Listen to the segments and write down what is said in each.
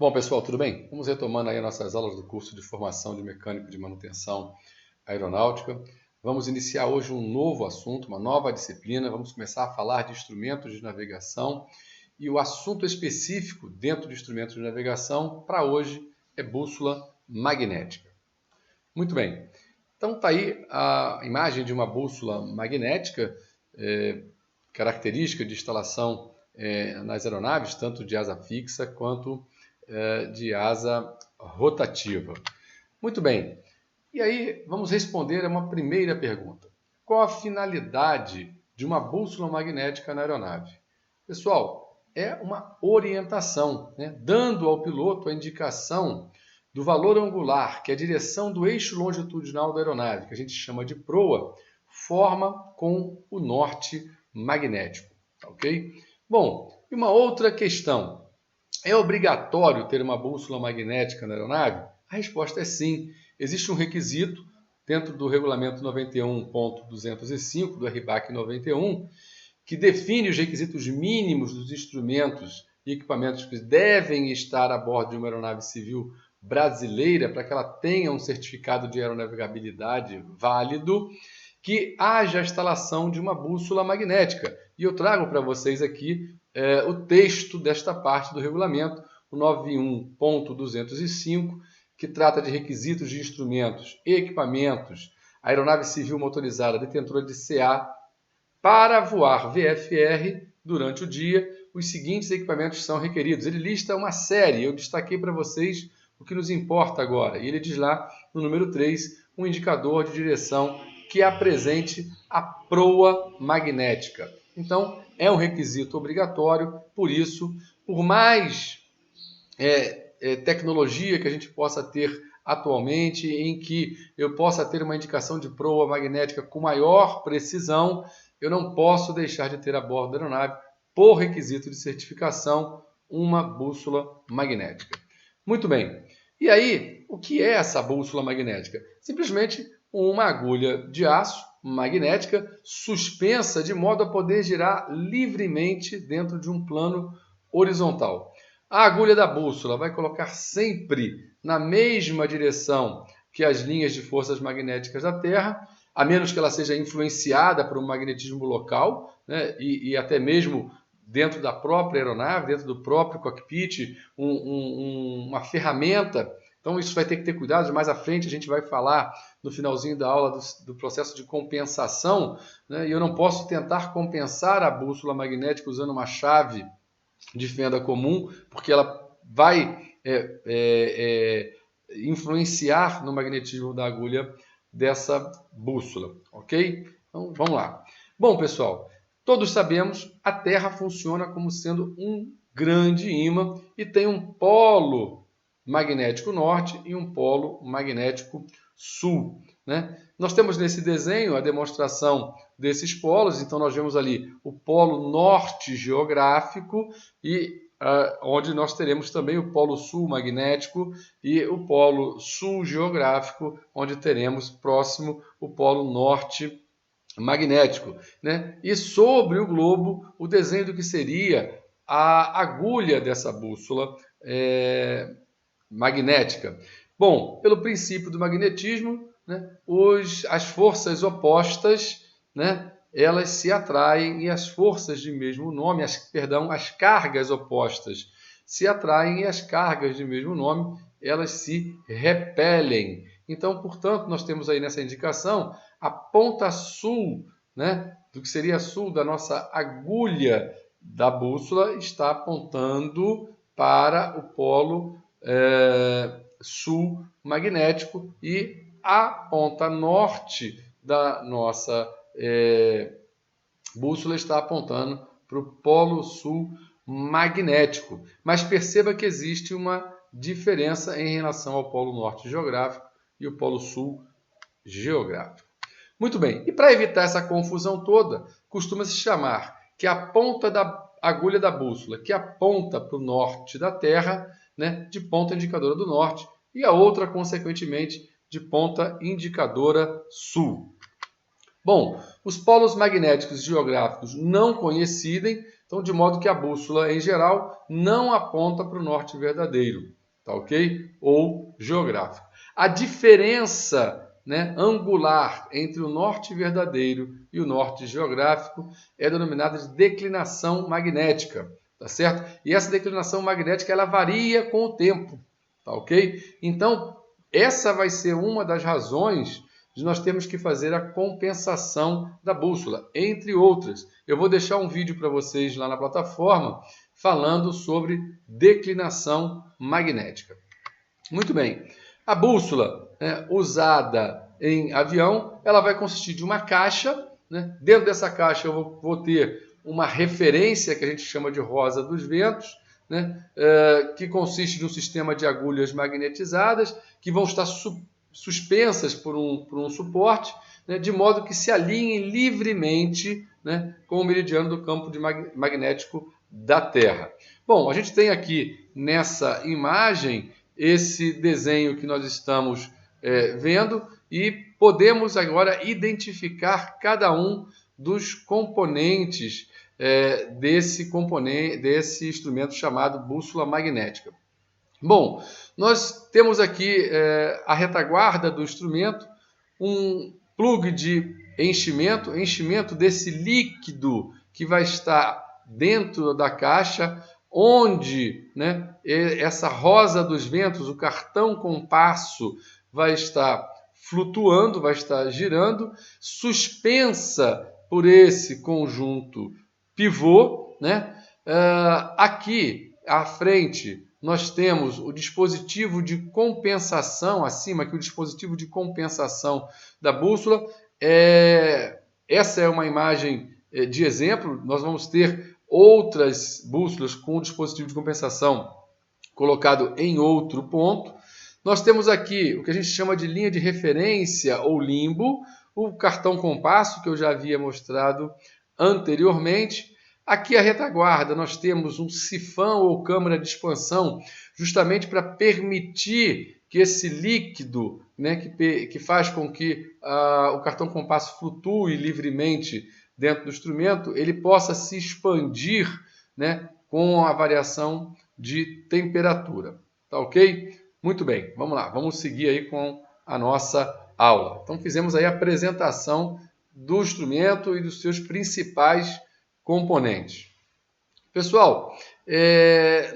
Bom, pessoal, tudo bem? Vamos retomando aí nossas aulas do curso de formação de mecânico de manutenção aeronáutica. Vamos iniciar hoje um novo assunto, uma nova disciplina. Vamos começar a falar de instrumentos de navegação e o assunto específico dentro de instrumentos de navegação para hoje é bússola magnética. Muito bem. Então está aí a imagem de uma bússola magnética, característica de instalação nas aeronaves, tanto de asa fixa quanto de asa rotativa. Muito bem. E aí vamos responder a uma primeira pergunta. Qual a finalidade de uma bússola magnética na aeronave? Pessoal, é uma orientação, né? Dando ao piloto a indicação do valor angular, que é a direção do eixo longitudinal da aeronave, que a gente chama de proa, forma com o norte magnético. Ok? Bom, e uma outra questão. É obrigatório ter uma bússola magnética na aeronave? A resposta é sim. Existe um requisito dentro do regulamento 91.205 do RBAC 91 que define os requisitos mínimos dos instrumentos e equipamentos que devem estar a bordo de uma aeronave civil brasileira para que ela tenha um certificado de aeronavegabilidade válido, que haja a instalação de uma bússola magnética. E eu trago para vocês aqui o texto desta parte do regulamento, o 91.205, que trata de requisitos de instrumentos e equipamentos, aeronave civil motorizada detentora de CA, para voar VFR durante o dia, os seguintes equipamentos são requeridos. Ele lista uma série, eu destaquei para vocês o que nos importa agora. E ele diz lá, no número 3, um indicador de direção que apresente a proa magnética. Então, é um requisito obrigatório, por isso, por mais tecnologia que a gente possa ter atualmente, em que eu possa ter uma indicação de proa magnética com maior precisão, eu não posso deixar de ter a bordo da aeronave, por requisito de certificação, uma bússola magnética. Muito bem. E aí, o que é essa bússola magnética? Simplesmente uma agulha de aço magnética suspensa de modo a poder girar livremente dentro de um plano horizontal. A agulha da bússola vai colocar sempre na mesma direção que as linhas de forças magnéticas da Terra, a menos que ela seja influenciada por um magnetismo local, né, e até mesmo dentro da própria aeronave, dentro do próprio cockpit, uma ferramenta. Então isso vai ter que ter cuidado, mais à frente a gente vai falar no finalzinho da aula do processo de compensação, né, e eu não posso tentar compensar a bússola magnética usando uma chave de fenda comum, porque ela vai influenciar no magnetismo da agulha dessa bússola, ok? Então, vamos lá. Bom, pessoal, todos sabemos a Terra funciona como sendo um grande ímã e tem um polo magnético norte e um polo magnético sul, né? Nós temos nesse desenho a demonstração desses polos, então nós vemos ali o polo norte geográfico e onde nós teremos também o polo sul magnético e o polo sul geográfico, onde teremos próximo o polo norte magnético, né? E sobre o globo, o desenho do que seria a agulha dessa bússola magnética. Bom, pelo princípio do magnetismo, né, as forças opostas, né, elas se atraem e as forças de mesmo nome, as cargas opostas se atraem e as cargas de mesmo nome, elas se repelem. Então, portanto, nós temos aí nessa indicação a ponta sul, né, do que seria sul da nossa agulha da bússola, está apontando para o polo sul magnético e a ponta norte da nossa bússola está apontando para o polo sul magnético. Mas perceba que existe uma diferença em relação ao polo norte geográfico e o polo sul geográfico. Muito bem, e para evitar essa confusão toda, costuma-se chamar que a ponta da agulha da bússola, que aponta para o norte da Terra, né, de ponta indicadora do norte, e a outra, consequentemente, de ponta indicadora sul. Bom, os polos magnéticos geográficos não coincidem, Então, de modo que a bússola, em geral, não aponta para o norte verdadeiro, tá ok? Ou geográfico. A diferença, né, angular entre o norte verdadeiro e o norte geográfico é denominada de declinação magnética, tá certo? E essa declinação magnética ela varia com o tempo, tá ok? Então, essa vai ser uma das razões de nós termos que fazer a compensação da bússola, entre outras. Eu vou deixar um vídeo para vocês lá na plataforma falando sobre declinação magnética. Muito bem. A bússola, né, usada em avião, ela vai consistir de uma caixa, né? Dentro dessa caixa eu vou ter uma referência que a gente chama de rosa dos ventos, né? Que consiste de um sistema de agulhas magnetizadas que vão estar suspensas por um suporte, né? De modo que se alinhem livremente, né, com o meridiano do campo magnético da Terra. Bom, a gente tem aqui nessa imagem esse desenho que nós estamos vendo e podemos agora identificar cada um dos componentes desse instrumento chamado bússola magnética. Bom, nós temos aqui a retaguarda do instrumento, um plug de enchimento desse líquido que vai estar dentro da caixa, onde, né, essa rosa dos ventos, o cartão compasso, vai estar flutuando, vai estar girando, suspensa por esse conjunto pivô, né? Aqui à frente nós temos o dispositivo de compensação, acima aqui o dispositivo de compensação da bússola. Essa é uma imagem de exemplo, nós vamos ter outras bússolas com o dispositivo de compensação colocado em outro ponto. Nós temos aqui o que a gente chama de linha de referência ou limbo, o cartão compasso que eu já havia mostrado anteriormente. Aqui a retaguarda nós temos um sifão ou câmara de expansão, justamente para permitir que esse líquido, né, que faz com que o cartão compasso flutue livremente dentro do instrumento, ele possa se expandir, né, com a variação de temperatura. Tá ok? Muito bem, vamos lá, vamos seguir aí com a nossa aula. Então fizemos aí a apresentação do instrumento e dos seus principais componentes. Pessoal,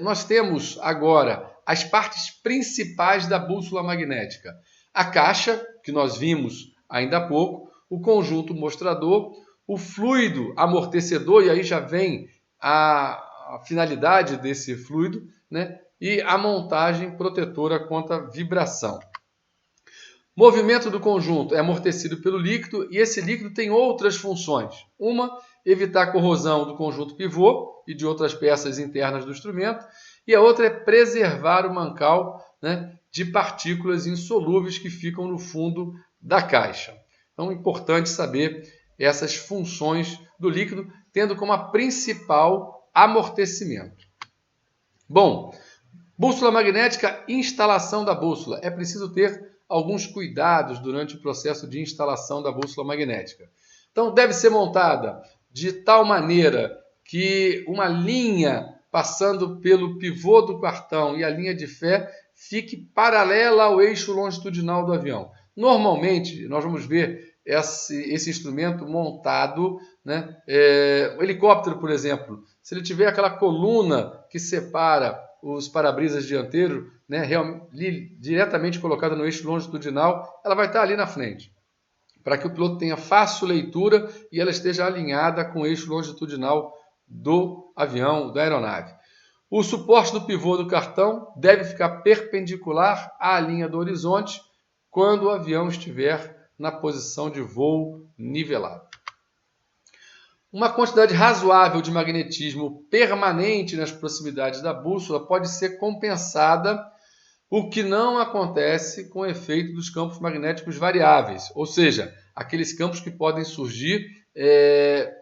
nós temos agora as partes principais da bússola magnética. A caixa, que nós vimos ainda há pouco, o conjunto mostrador, o fluido amortecedor, e aí já vem a finalidade desse fluido, né? E a montagem protetora contra vibração. Movimento do conjunto é amortecido pelo líquido e esse líquido tem outras funções. Uma, evitar a corrosão do conjunto pivô e de outras peças internas do instrumento. E a outra é preservar o mancal, né, de partículas insolúveis que ficam no fundo da caixa. Então é importante saber essas funções do líquido, tendo como a principal amortecimento. Bom, bússola magnética, instalação da bússola. É preciso ter alguns cuidados durante o processo de instalação da bússola magnética. Então, deve ser montada de tal maneira que uma linha passando pelo pivô do cartão e a linha de fé fique paralela ao eixo longitudinal do avião. Normalmente, nós vamos ver esse instrumento montado, né? O helicóptero, por exemplo, se ele tiver aquela coluna que separa os para-brisas dianteiros, né, diretamente colocada no eixo longitudinal, ela vai estar ali na frente, para que o piloto tenha fácil leitura e ela esteja alinhada com o eixo longitudinal do avião, da aeronave. O suporte do pivô do cartão deve ficar perpendicular à linha do horizonte quando o avião estiver na posição de voo nivelado. Uma quantidade razoável de magnetismo permanente nas proximidades da bússola pode ser compensada, o que não acontece com o efeito dos campos magnéticos variáveis, ou seja, aqueles campos que podem surgir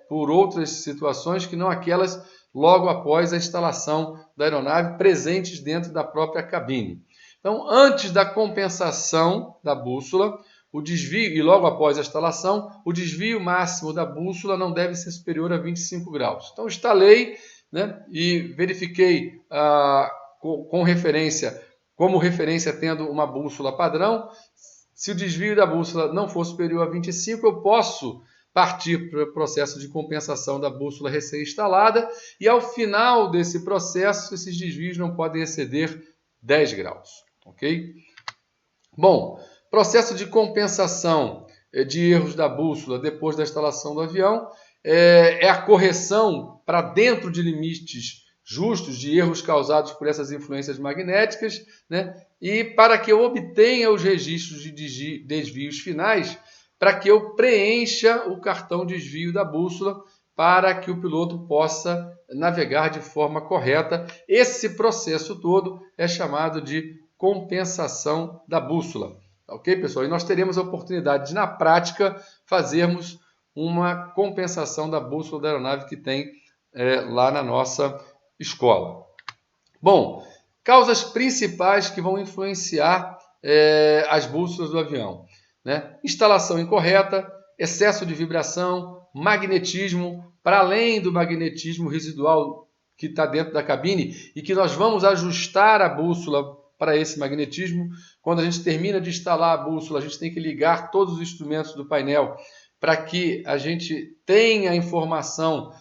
por outras situações que não aquelas logo após a instalação da aeronave presentes dentro da própria cabine. Então, antes da compensação da bússola, o desvio, e logo após a instalação, o desvio máximo da bússola não deve ser superior a 25 graus. Então, instalei, né, e verifiquei como referência tendo uma bússola padrão. Se o desvio da bússola não for superior a 25, eu posso partir para o processo de compensação da bússola recém-instalada, e ao final desse processo, esses desvios não podem exceder 10 graus. Ok? Bom, processo de compensação de erros da bússola depois da instalação do avião é a correção para dentro de limites justos de erros causados por essas influências magnéticas, né? E para que eu obtenha os registros de desvios finais, para que eu preencha o cartão desvio da bússola para que o piloto possa navegar de forma correta. Esse processo todo é chamado de compensação da bússola. Ok, pessoal? E nós teremos a oportunidade de, na prática, fazermos uma compensação da bússola da aeronave que tem lá na nossa escola. Bom, causas principais que vão influenciar as bússolas do avião, né? Instalação incorreta, excesso de vibração, magnetismo, para além do magnetismo residual que está dentro da cabine e que nós vamos ajustar a bússola para esse magnetismo. Quando a gente termina de instalar a bússola, a gente tem que ligar todos os instrumentos do painel para que a gente tenha a informação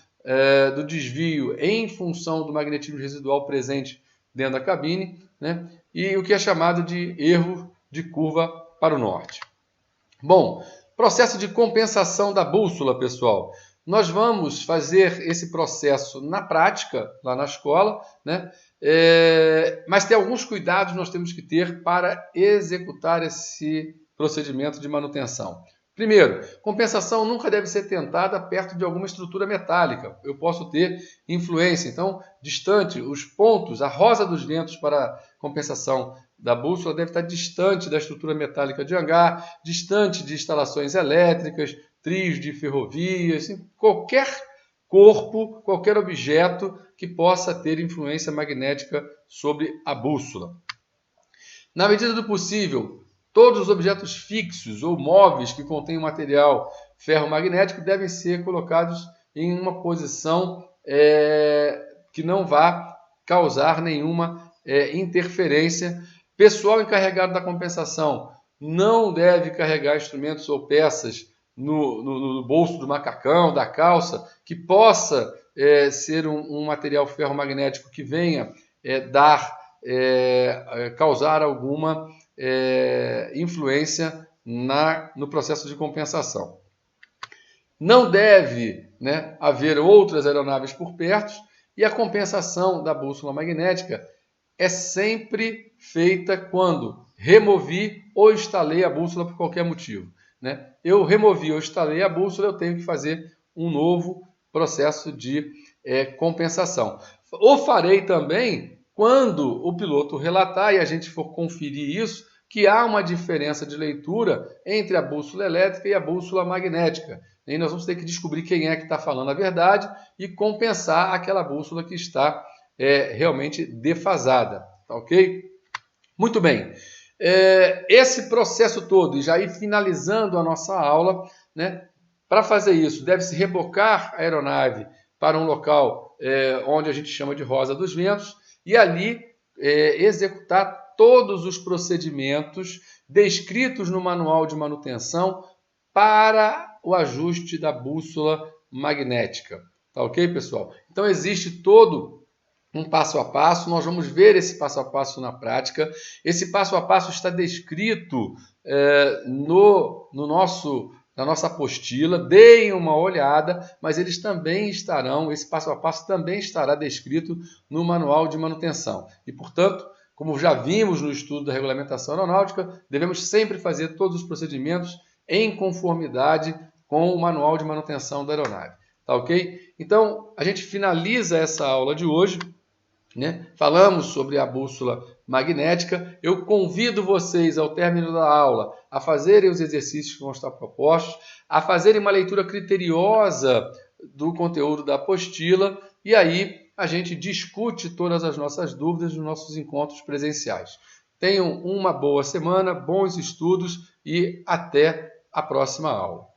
do desvio em função do magnetismo residual presente dentro da cabine, né? E o que é chamado de erro de curva para o norte. Bom, processo de compensação da bússola, pessoal. Nós vamos fazer esse processo na prática, lá na escola, né? Mas tem alguns cuidados que nós temos que ter para executar esse procedimento de manutenção. Primeiro, compensação nunca deve ser tentada perto de alguma estrutura metálica. Eu posso ter influência. Então, distante, os pontos, a rosa dos ventos para compensação da bússola deve estar distante da estrutura metálica de hangar, distante de instalações elétricas, trios de ferrovias, qualquer corpo, qualquer objeto que possa ter influência magnética sobre a bússola. Na medida do possível, todos os objetos fixos ou móveis que contêm material ferromagnético devem ser colocados em uma posição que não vá causar nenhuma interferência. Pessoal encarregado da compensação não deve carregar instrumentos ou peças no bolso do macacão, da calça, que possa ser um material ferromagnético que venha causar alguma influência no processo de compensação. Não deve, né, haver outras aeronaves por perto, e a compensação da bússola magnética é sempre feita quando removi ou instalei a bússola por qualquer motivo, né? Eu removi ou instalei a bússola, eu tenho que fazer um novo processo de compensação. O farei também quando o piloto relatar, e a gente for conferir isso, que há uma diferença de leitura entre a bússola elétrica e a bússola magnética. E nós vamos ter que descobrir quem é que está falando a verdade e compensar aquela bússola que está realmente defasada. Tá ok? Muito bem. Esse processo todo, e já ir finalizando a nossa aula, né? Para fazer isso, deve-se rebocar a aeronave para um local onde a gente chama de rosa dos ventos e ali executar todos os procedimentos descritos no manual de manutenção para o ajuste da bússola magnética. Tá ok, pessoal? Então existe todo um passo a passo, nós vamos ver esse passo a passo na prática. Esse passo a passo está descrito na nossa apostila, deem uma olhada, mas eles também estarão, esse passo a passo também estará descrito no manual de manutenção. E, portanto, como já vimos no estudo da regulamentação aeronáutica, devemos sempre fazer todos os procedimentos em conformidade com o manual de manutenção da aeronave. Tá ok? Então, a gente finaliza essa aula de hoje, né? Falamos sobre a bússola magnética. Eu convido vocês, ao término da aula, a fazerem os exercícios que vão estar propostos, a fazerem uma leitura criteriosa do conteúdo da apostila, e aí a gente discute todas as nossas dúvidas nos nossos encontros presenciais. Tenham uma boa semana, bons estudos e até a próxima aula.